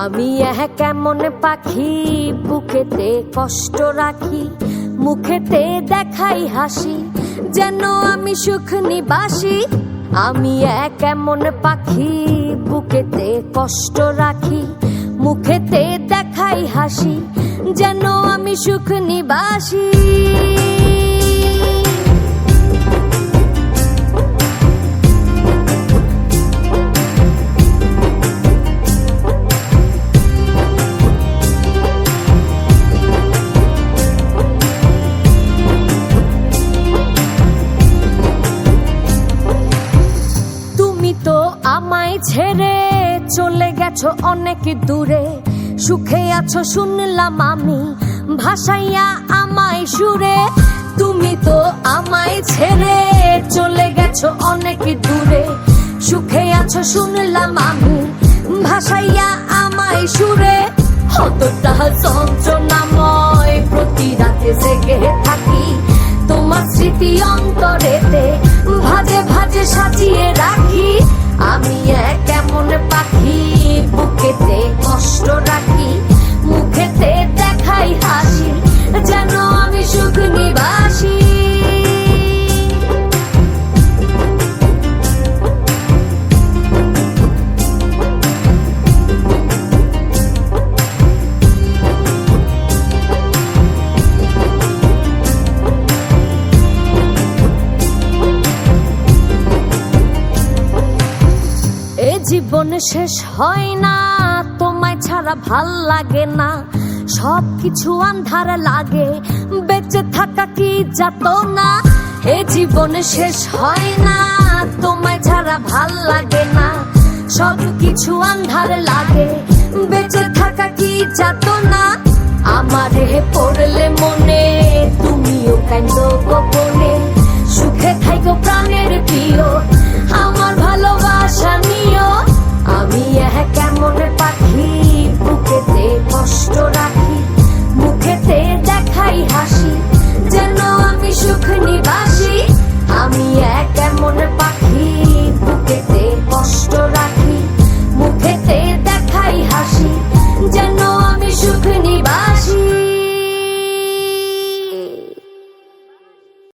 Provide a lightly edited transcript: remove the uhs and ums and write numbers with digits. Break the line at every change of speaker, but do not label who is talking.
আমি কেমন পাখি বুকেতে কষ্ট রাখি, মুখেতে দেখাই হাসি, যেন আমি সুখ নিবাসী। আমি কেমন পাখি বুকেতে কষ্ট রাখি, মুখেতে দেখাই হাসি, যেন আমি সুখ নিবাসী। আমায় ছেড়ে চলে গেছো অনেক দূরে, সুখে আছো শুনলাম আমি, ভাসাইয়া আমায় সুরে। তুমি তো আমায় ছেড়ে চলে গেছো অনেক দূরে, সুখে আছো শুনলাম আমি, ভাসাইয়া আমায় সুরে। কতটা যন্ত্রণাময় প্রতি রাতে জেগে থাকি, তোমার স্মৃতি অন্তরেতে ভাজে ভাজে সাজিয়ে রাখি। আমি কেমন পাখি বুকেতে কষ্ট রাখি, মুখেতে দেখাই হাসি, যেন আমি সুখ নিবাসী। জীবন শেষ হয় না, তোমায় ছাড়া ভাল লাগে না, সবকিছু আন্ধার লাগে, বেঁচে থাকা কি যাতনা। এ জীবন শেষ হয় না, তোমায় ছাড়া ভাল লাগে না, সবকিছু আন্ধার লাগে, বেঁচে থাকা কি যাতনা।